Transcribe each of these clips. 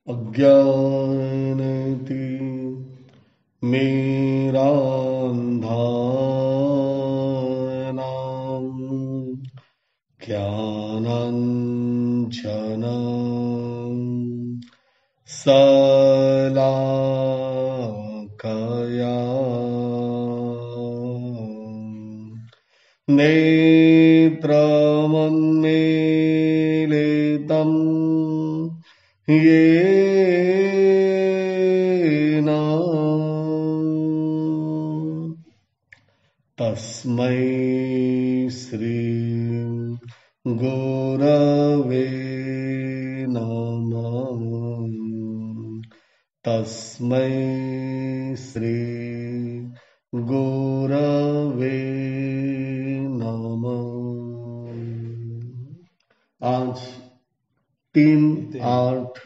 अज्ञानति मेरा ज्ञानाञ्जन शलाकया नेत्रमन्मीलितं येन तस्मै श्री गुरवे नमः। तस्मै श्री गुरवे नमः। आज 3/8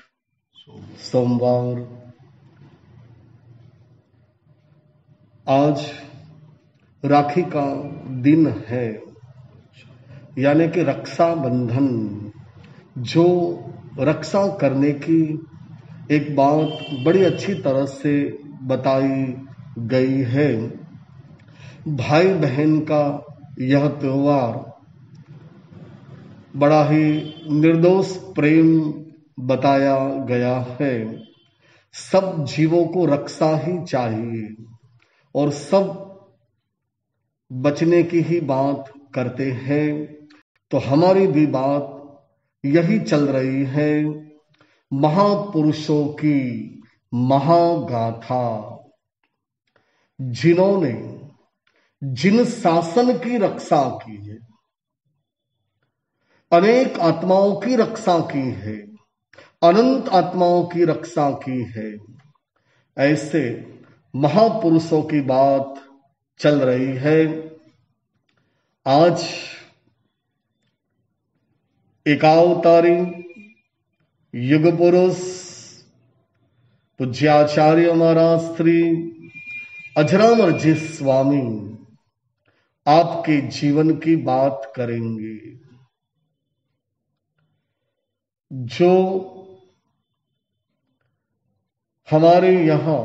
सोमवार। आज राखी का दिन है, यानी कि रक्षाबंधन। जो रक्षा करने की एक बात बड़ी अच्छी तरह से बताई गई है। भाई बहन का यह त्योहार बड़ा ही निर्दोष प्रेम बताया गया है। सब जीवों को रक्षा ही चाहिए और सब बचने की ही बात करते हैं। तो हमारी भी बात यही चल रही है, महापुरुषों की महागाथा, जिन्होंने जिन शासन की रक्षा की है, अनेक आत्माओं की रक्षा की है, अनंत आत्माओं की रक्षा की है, ऐसे महापुरुषों की बात चल रही है। आज एकावतारी युग पुरुष पूज्याचार्य महाराज श्री अजरामर जी स्वामी आपके जीवन की बात करेंगे। जो हमारे यहां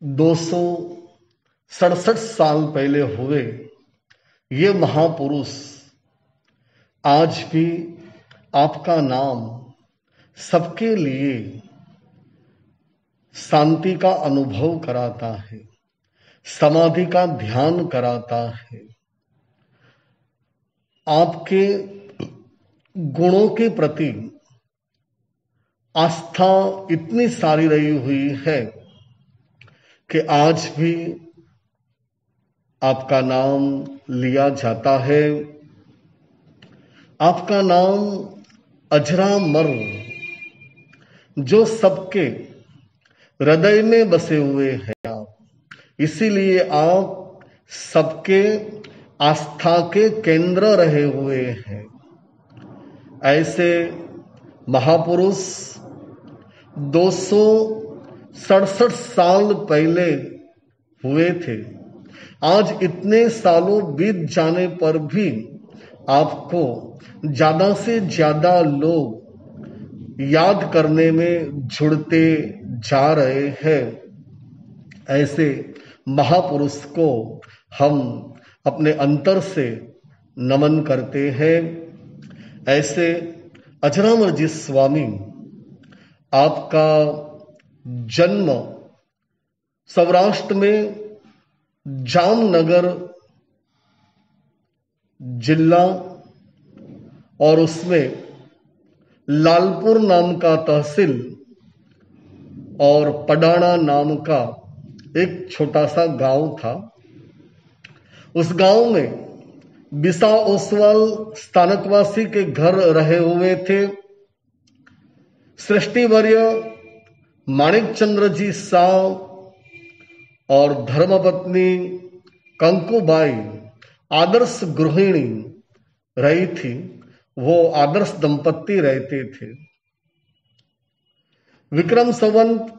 267 साल पहले हुए ये महापुरुष आज भी आपका नाम सबके लिए शांति का अनुभव कराता है, समाधि का ध्यान कराता है। आपके गुणों के प्रति आस्था इतनी सारी रही हुई है कि आज भी आपका नाम लिया जाता है। आपका नाम अजरामर, जो सबके हृदय में बसे हुए हैं आप, इसीलिए आप सबके आस्था के केंद्र रहे हुए हैं। ऐसे महापुरुष 267 साल पहले हुए थे। आज इतने सालों बीत जाने पर भी आपको ज्यादा से ज्यादा लोग याद करने में जुड़ते जा रहे हैं। ऐसे महापुरुष को हम अपने अंतर से नमन करते हैं। ऐसे अजरामर जी स्वामी, आपका जन्म सौराष्ट्र में जामनगर जिला और उसमें लालपुर नाम का तहसील और पडाणा नाम का एक छोटा सा गांव था। उस गांव में बिसा ओसवाल स्थानकवासी के घर रहे हुए थे। सृष्टिवर्य माणिक चंद्र जी साव और धर्मपत्नी कंकुबाई आदर्श गृहिणी रही थी। वो आदर्श दंपत्ति रहते थे। विक्रम संवत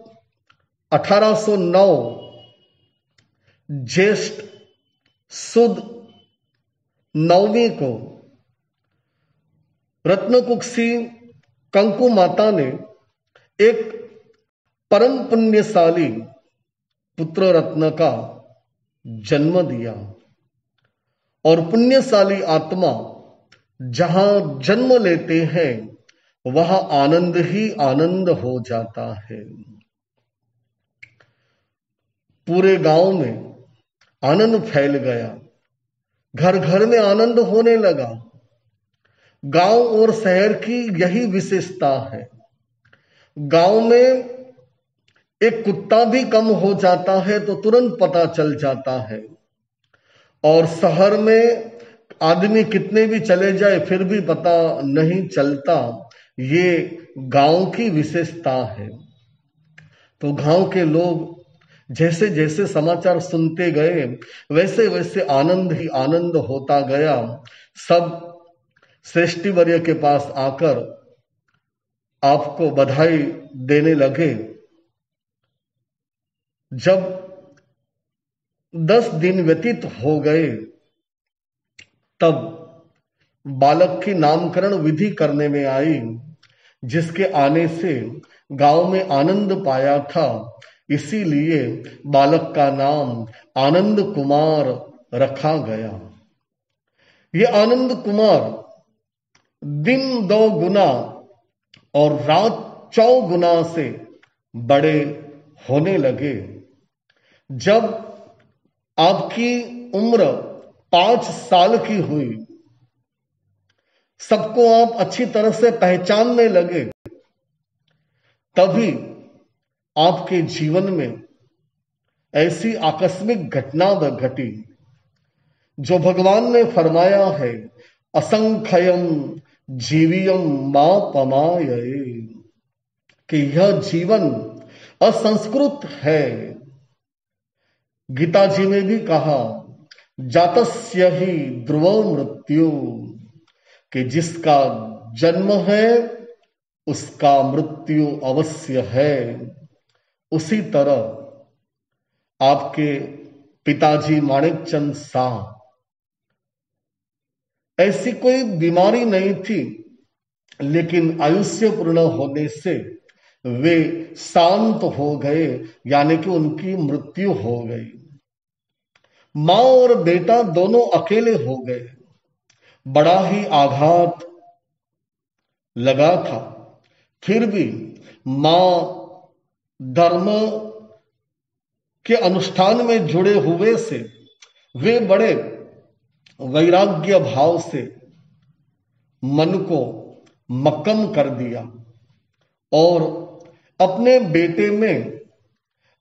1809 ज्येष्ठ सुद 9वीं को रत्नकुक्षी कंकु माता ने एक परम पुण्यशाली पुत्र रत्न का जन्म दिया और पुण्यशाली आत्मा जहां जन्म लेते हैं वहां आनंद ही आनंद हो जाता है। पूरे गांव में आनंद फैल गया, घर घर में आनंद होने लगा। गांव और शहर की यही विशेषता है। गांव में एक कुत्ता भी कम हो जाता है तो तुरंत पता चल जाता है, और शहर में आदमी कितने भी चले जाए फिर भी पता नहीं चलता। ये गांव की विशेषता है। तो गांव के लोग जैसे जैसे समाचार सुनते गए वैसे वैसे आनंद ही आनंद होता गया। सब श्रेष्ठीवर्य के पास आकर आपको बधाई देने लगे। जब 10 दिन व्यतीत हो गए तब बालक की नामकरण विधि करने में आई, जिसके आने से गांव में आनंद पाया था। इसीलिए बालक का नाम आनंद कुमार रखा गया। ये आनंद कुमार दिन 2 गुना और रात 4 गुना से बड़े होने लगे। जब आपकी उम्र 5 साल की हुई, सबको आप अच्छी तरह से पहचानने लगे, तभी आपके जीवन में ऐसी आकस्मिक घटना घटी जो भगवान ने फरमाया है, असंख्यम जीवियम मा पमाये, कि यह जीवन असंस्कृत है। गीता जी में भी कहा, जातस्य ही ध्रुव मृत्यु, कि जिसका जन्म है उसका मृत्यु अवश्य है। उसी तरह आपके पिताजी माणिकचंद शाह, ऐसी कोई बीमारी नहीं थी, लेकिन आयुष्य पूर्ण होने से वे शांत हो गए, यानी कि उनकी मृत्यु हो गई। मां और बेटा दोनों अकेले हो गए। बड़ा ही आघात लगा था। फिर भी मां धर्म के अनुष्ठान में जुड़े हुए से वे बड़े वैराग्य भाव से मन को मक्कम कर दिया और अपने बेटे में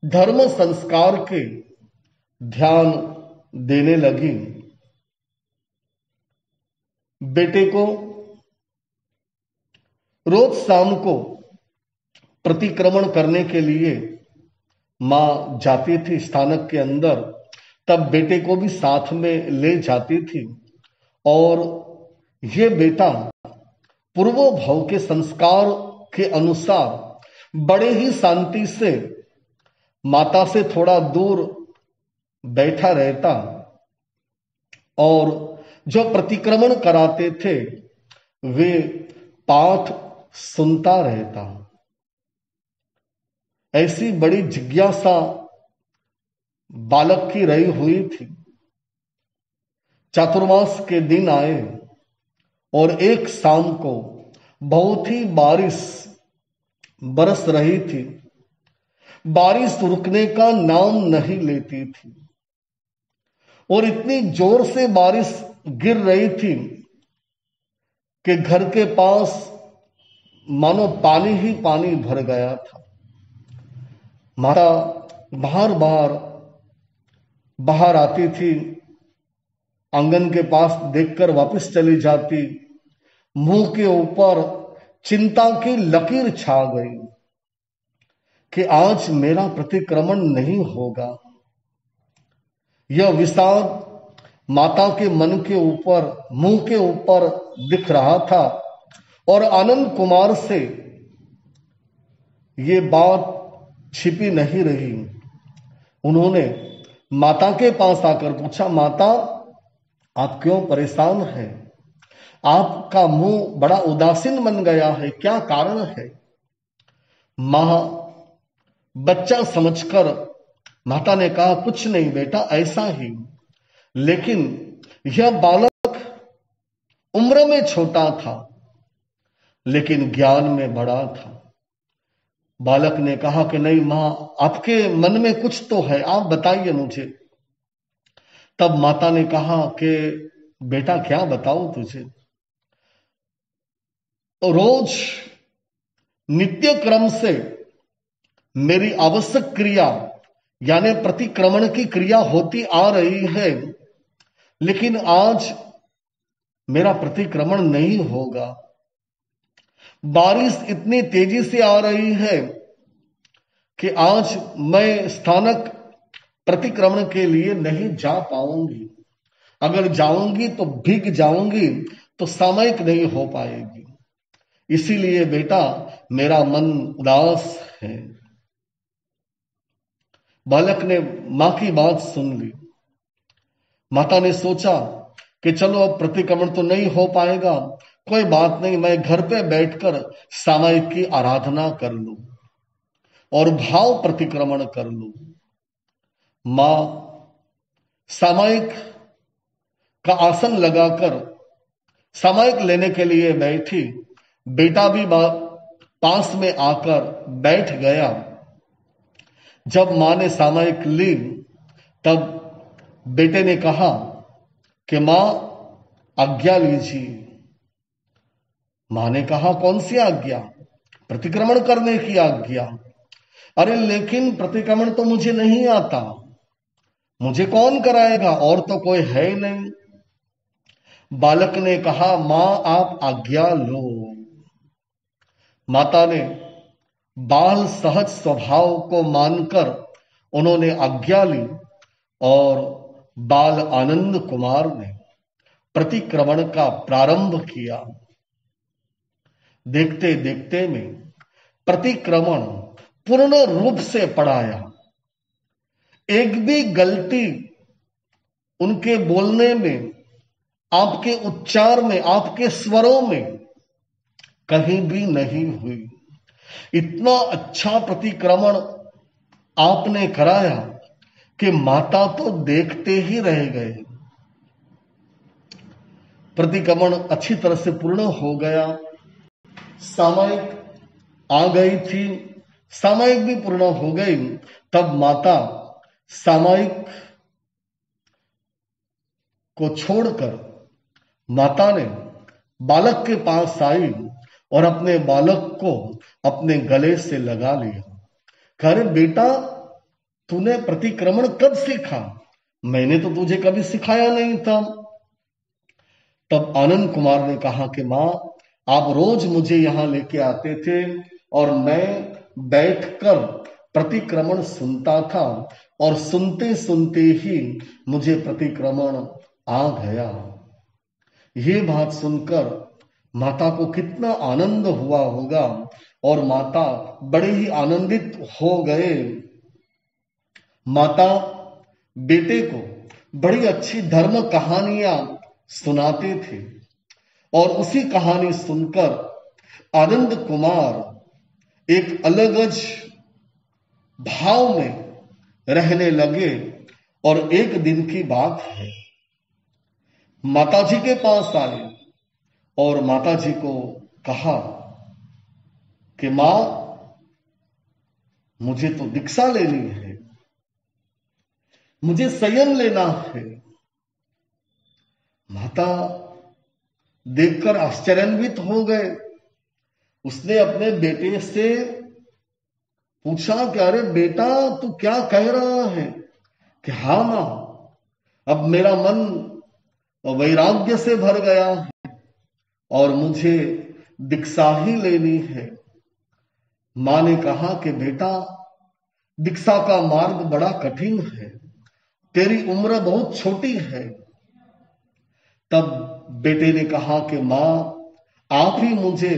धर्म संस्कार के ध्यान देने लगी। बेटे को रोज शाम को प्रतिक्रमण करने के लिए मां जाती थी स्थानक के अंदर, तब बेटे को भी साथ में ले जाती थी। और ये बेटा पूर्व भाव के संस्कार के अनुसार बड़े ही शांति से माता से थोड़ा दूर बैठा रहता और जो प्रतिक्रमण कराते थे वे पाठ सुनता रहता। ऐसी बड़ी जिज्ञासा बालक की रही हुई थी। चातुर्मास के दिन आए और एक शाम को बहुत ही बारिश बरस रही थी। बारिश रुकने का नाम नहीं लेती थी और इतनी जोर से बारिश गिर रही थी कि घर के पास मानो पानी ही पानी भर गया था। माता बार बार बाहर आती थी, आंगन के पास देखकर वापस चली जाती। मुंह के ऊपर चिंता की लकीर छा गई कि आज मेरा प्रतिक्रमण नहीं होगा। यह विषाद माता के मन के ऊपर, मुंह के ऊपर दिख रहा था और आनंद कुमार से ये बात छिपी नहीं रही। उन्होंने माता के पास आकर पूछा, माता आप क्यों परेशान हैं? आपका मुंह बड़ा उदासीन बन गया है, क्या कारण है? मां बच्चा समझकर माता ने कहा, कुछ नहीं बेटा, ऐसा ही। लेकिन यह बालक उम्र में छोटा था लेकिन ज्ञान में बड़ा था। बालक ने कहा कि नहीं मां, आपके मन में कुछ तो है, आप बताइए मुझे। तब माता ने कहा कि बेटा क्या बताऊं तुझे, रोज नित्य क्रम से मेरी आवश्यक क्रिया यानी प्रतिक्रमण की क्रिया होती आ रही है, लेकिन आज मेरा प्रतिक्रमण नहीं होगा। बारिश इतनी तेजी से आ रही है कि आज मैं स्थानक प्रतिक्रमण के लिए नहीं जा पाऊंगी। अगर जाऊंगी तो भीग जाऊंगी, तो सामयिक नहीं हो पाएगी। इसीलिए बेटा मेरा मन उदास है। बालक ने मां की बात सुन ली। माता ने सोचा कि चलो अब प्रतिक्रमण तो नहीं हो पाएगा, कोई बात नहीं, मैं घर पे बैठकर सामयिक की आराधना कर लूं और भाव प्रतिक्रमण कर लूं। मां सामयिक का आसन लगाकर सामयिक लेने के लिए बैठी। बेटा भी पास में आकर बैठ गया। जब मां ने सामयिक ली तब बेटे ने कहा कि मां आज्ञा लीजिए। मां ने कहा, कौन सी आज्ञा? प्रतिक्रमण करने की आज्ञा। अरे लेकिन प्रतिक्रमण तो मुझे नहीं आता, मुझे कौन कराएगा, और तो कोई है ही नहीं। बालक ने कहा, मां आप आज्ञा लो। माता ने बाल सहज स्वभाव को मानकर उन्होंने आज्ञा ली और बाल आनंद कुमार ने प्रतिक्रमण का प्रारंभ किया। देखते देखते में प्रतिक्रमण पूर्ण रूप से पढ़ाया। एक भी गलती उनके बोलने में, आपके उच्चार में, आपके स्वरों में कहीं भी नहीं हुई। इतना अच्छा प्रतिक्रमण आपने कराया कि माता तो देखते ही रह गए। प्रतिक्रमण अच्छी तरह से पूर्ण हो गया। सामयिक आ गई थी, सामयिक भी पूर्ण हो गई। तब माता सामयिक को छोड़कर माता ने बालक के पास आई और अपने बालक को अपने गले से लगा लिया। कह बेटा तूने प्रतिक्रमण कब सीखा? मैंने तो तुझे कभी सिखाया नहीं था। तब आनंद कुमार ने कहा कि मां, आप रोज मुझे यहां लेके आते थे और मैं बैठकर प्रतिक्रमण सुनता था और सुनते सुनते ही मुझे प्रतिक्रमण आ गया। ये बात सुनकर माता को कितना आनंद हुआ होगा और माता बड़े ही आनंदित हो गए। माता बेटे को बड़ी अच्छी धर्म कहानियां सुनाते थे और उसी कहानी सुनकर आनंद कुमार एक अलगज भाव में रहने लगे। और एक दिन की बात है, माताजी के पास आए और माताजी को कहा कि मां, मुझे तो दीक्षा लेनी है, मुझे संयम लेना है। माता देखकर आश्चर्यान्वित हो गए। उसने अपने बेटे से पूछा कि अरे बेटा तू क्या कह रहा है? कि हाँ मां, अब मेरा मन वैराग्य से भर गया है और मुझे दीक्षा ही लेनी है। मां ने कहा कि बेटा दीक्षा का मार्ग बड़ा कठिन है, तेरी उम्र बहुत छोटी है। तब बेटे ने कहा कि मां, आप ही मुझे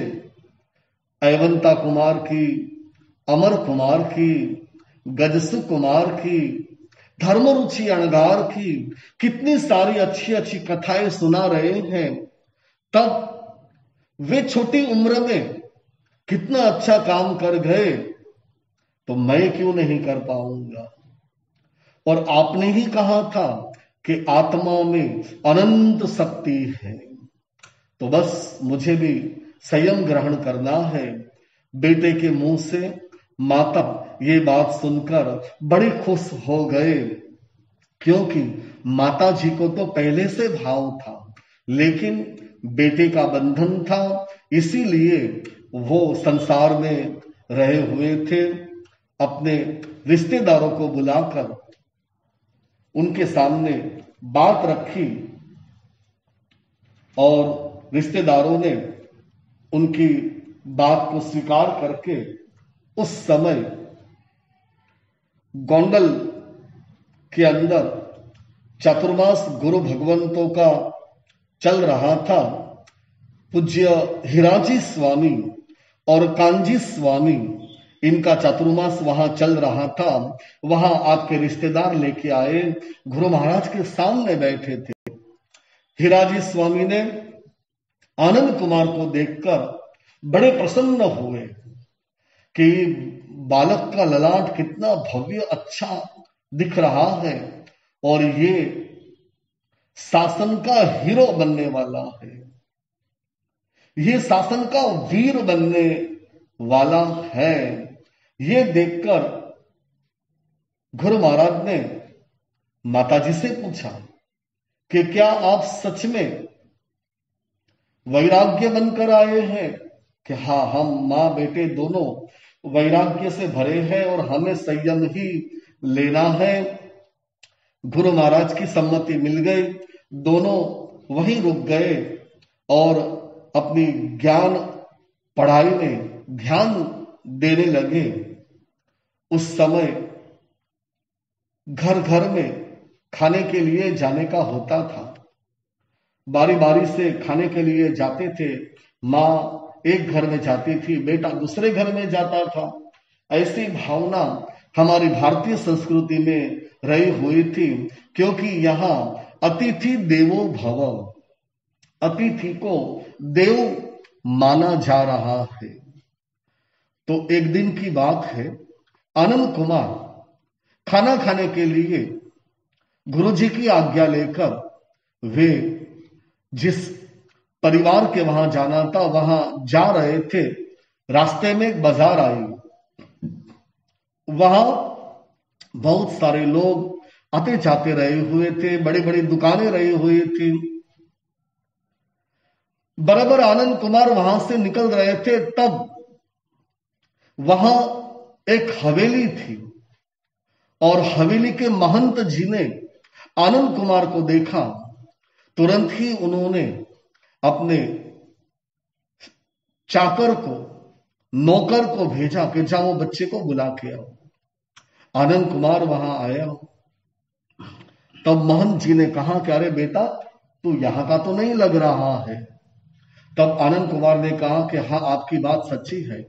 अयवंता कुमार की, अमर कुमार की, गजसु कुमार की, धर्मरुचि अणगार की कितनी सारी अच्छी अच्छी कथाएं सुना रहे हैं। तब वे छोटी उम्र में कितना अच्छा काम कर गए, तो मैं क्यों नहीं कर पाऊंगा। और आपने ही कहा था कि आत्मा में अनंत शक्ति है, तो बस मुझे भी संयम ग्रहण करना है। बेटे के मुंह से माता ये बात सुनकर बड़े खुश हो गए, क्योंकि माता जी को तो पहले से भाव था, लेकिन बेटे का बंधन था, इसीलिए वो संसार में रहे हुए थे। अपने रिश्तेदारों को बुलाकर उनके सामने बात रखी और रिश्तेदारों ने उनकी बात को स्वीकार करके उस समय गोंडल के अंदर चातुर्मास गुरु भगवंतों का चल रहा था। पूज्य हिराजी स्वामी और कांजी स्वामी, इनका चातुर्मास वहां चल रहा था। वहां आपके रिश्तेदार लेके आए, गुरु महाराज के सामने बैठे थे। हिराजी स्वामी ने आनंद कुमार को देखकर बड़े प्रसन्न हुए कि बालक का ललाट कितना भव्य अच्छा दिख रहा है, और ये शासन का हीरो बनने वाला है, ये शासन का वीर बनने वाला है। ये देखकर गुरु महाराज ने माताजी से पूछा कि क्या आप सच में वैराग्य बनकर आए हैं? कि हाँ, हम माँ बेटे दोनों वैराग्य से भरे हैं और हमें संयम ही लेना है। गुरु महाराज की सम्मति मिल गई, दोनों वहीं रुक गए और अपनी ज्ञान पढ़ाई में ध्यान देने लगे। उस समय घर घर में खाने के लिए जाने का होता था, बारी बारी से खाने के लिए जाते थे। माँ एक घर में जाती थी, बेटा दूसरे घर में जाता था। ऐसी भावना हमारी भारतीय संस्कृति में रही हुई थी, क्योंकि यहाँ अतिथि देवो भव, अतिथि को देव माना जा रहा है। तो एक दिन की बात है, आनंद कुमार खाना खाने के लिए गुरुजी की आज्ञा लेकर वे जिस परिवार के वहां जाना था वहां जा रहे थे। रास्ते में एक बाजार आई, वहां बहुत सारे लोग आते जाते रहे हुए थे, बड़ी बड़ी दुकानें रही हुई थी। बराबर आनंद कुमार वहां से निकल रहे थे, तब वहां एक हवेली थी और हवेली के महंत जी ने आनंद कुमार को देखा। तुरंत ही उन्होंने अपने चाकर को, नौकर को भेजा कि जाओ बच्चे को बुला के आओ। आनंद कुमार वहां आया, तब महंत जी ने कहा कि अरे बेटा, तू यहां का तो नहीं लग रहा है। तब आनंद कुमार ने कहा कि हाँ, आपकी बात सच्ची है,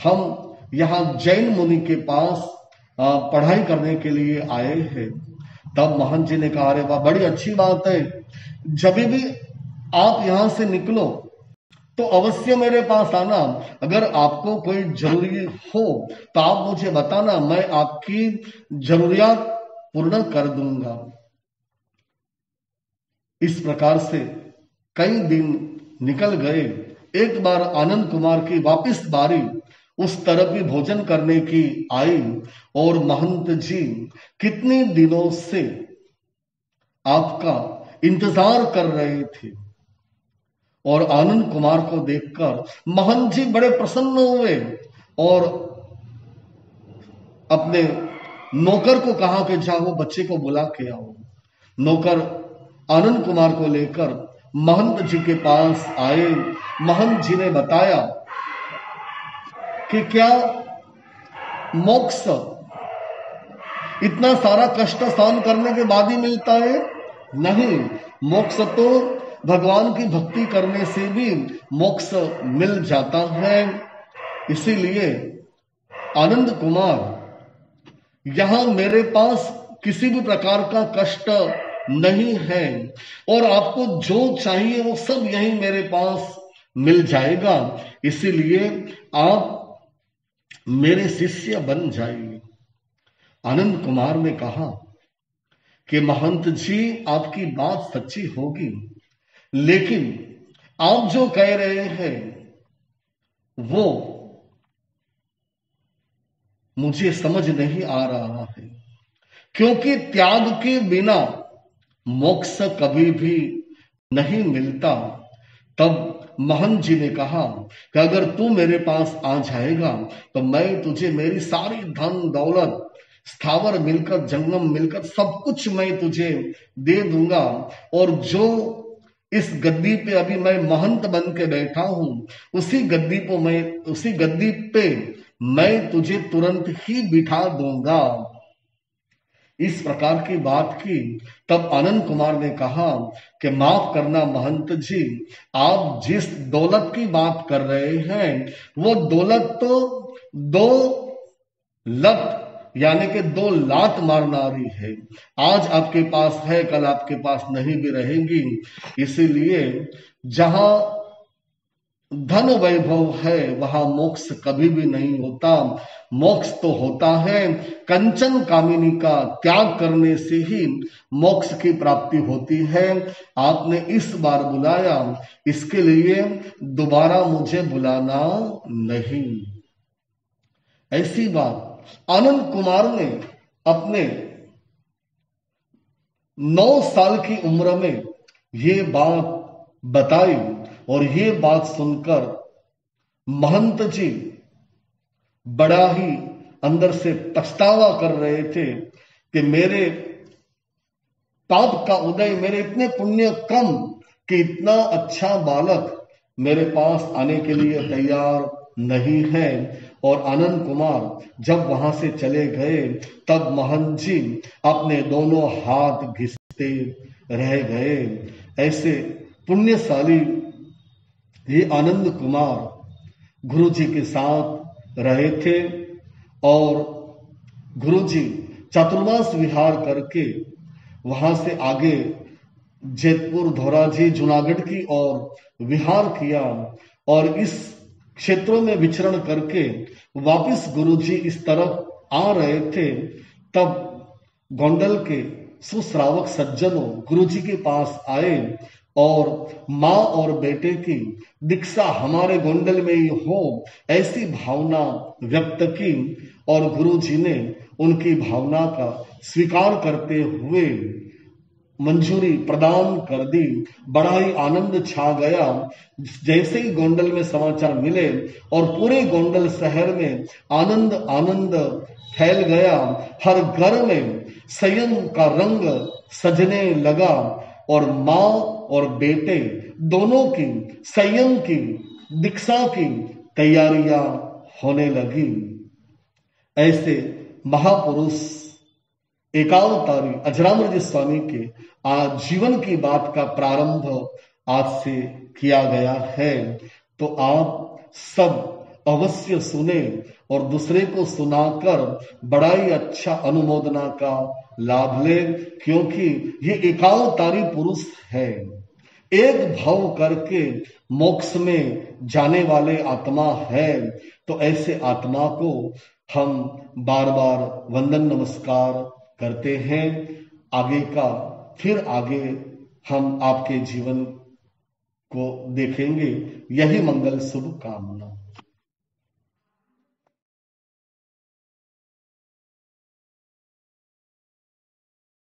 हम यहां जैन मुनि के पास पढ़ाई करने के लिए आए हैं। तब महंत जी ने कहा, अरे वाह, बड़ी अच्छी बात है, जब भी आप यहां से निकलो तो अवश्य मेरे पास आना। अगर आपको कोई जरूरी हो तो आप मुझे बताना, मैं आपकी जरूरियात पूर्ण कर दूंगा। इस प्रकार से कई दिन निकल गए। एक बार आनंद कुमार की वापस बारी उस तरफ भी भोजन करने की आई, और महंत जी कितने दिनों से आपका इंतजार कर रहे थे। और आनंद कुमार को देखकर महंत जी बड़े प्रसन्न हुए और अपने नौकर को कहा कि जाओ बच्चे को बुला के आओ। नौकर आनंद कुमार को लेकर महंत जी के पास आए। महंत जी ने बताया कि क्या मोक्ष इतना सारा कष्ट सहन करने के बाद ही मिलता है? नहीं, मोक्ष तो भगवान की भक्ति करने से भी मोक्ष मिल जाता है। इसीलिए आनंद कुमार, यहां मेरे पास किसी भी प्रकार का कष्ट नहीं है और आपको जो चाहिए वो सब यही मेरे पास मिल जाएगा, इसीलिए आप मेरे शिष्य बन जाइए। आनंद कुमार ने कहा कि महंत जी आपकी बात सच्ची होगी, लेकिन आप जो कह रहे हैं वो मुझे समझ नहीं आ रहा है, क्योंकि त्याग के बिना मोक्ष कभी भी नहीं मिलता। तब महंत जी ने कहा कि अगर तू मेरे पास आ जाएगा तो मैं तुझे मेरी सारी धन दौलत, स्थावर मिलकर, जंगम मिलकर सब कुछ मैं तुझे दे दूंगा, और जो इस गद्दी पे अभी मैं महंत बन के बैठा हूं उसी गद्दी पे मैं तुझे तुरंत ही बिठा दूंगा। इस प्रकार की बात की। तब आनंद कुमार ने कहा कि माफ करना महंत जी, आप जिस दौलत की बात कर रहे हैं वो दौलत तो दो लत यानी कि 2 लात मारनारी है। आज आपके पास है, कल आपके पास नहीं भी रहेगी। इसीलिए जहां धन वैभव है वहां मोक्ष कभी भी नहीं होता। मोक्ष तो होता है कंचन कामिनी का त्याग करने से ही मोक्ष की प्राप्ति होती है। आपने इस बार बुलाया, इसके लिए दोबारा मुझे बुलाना नहीं। ऐसी बात आनंद कुमार ने अपने 9 साल की उम्र में ये बात बताई और ये बात सुनकर महंत जी बड़ा ही अंदर से पछतावा कर रहे थे कि मेरे पाप का उदय, मेरे इतने पुण्य कम कि इतना अच्छा बालक मेरे पास आने के लिए तैयार नहीं है। और आनंद कुमार जब वहां से चले गए तब महंत जी अपने दोनों हाथ घिसते रह गए। ऐसे पुण्यशाली ये आनंद कुमार गुरु जी के साथ रहे थे और गुरु जी चातुर्मास विहार करके वहां से आगे जैतपुर, धौराजी, जूनागढ़ की ओर विहार किया और इस क्षेत्रों में विचरण करके वापिस गुरु जी इस तरफ आ रहे थे। तब गोंडल के सुश्रावक सज्जनों गुरु जी के पास आए और माँ और बेटे की दीक्षा हमारे गोंडल में ही हो ऐसी भावना व्यक्त की और गुरु जी ने उनकी भावना का स्वीकार करते हुए मंजूरी प्रदान कर दी। बड़ा ही आनंद छा गया। जैसे ही गोंडल में समाचार मिले और पूरे गोंडल शहर में आनंद आनंद फैल गया। हर घर में संयम का रंग सजने लगा और माँ और बेटे दोनों की संयम की दीक्षा की तैयारियां होने लगी। ऐसे महापुरुष एकावतारी अजरामर स्वामी के आज जीवन की बात का प्रारंभ आज से किया गया है, तो आप सब अवश्य सुने और दूसरे को सुनाकर बड़ा ही अच्छा अनुमोदना का लाभ ले, क्योंकि ये एकावतारी पुरुष है। एक भाव करके मोक्ष में जाने वाले आत्मा है, तो ऐसे आत्मा को हम बार बार वंदन नमस्कार करते हैं। आगे का फिर आगे हम आपके जीवन को देखेंगे। यही मंगल शुभ कामना।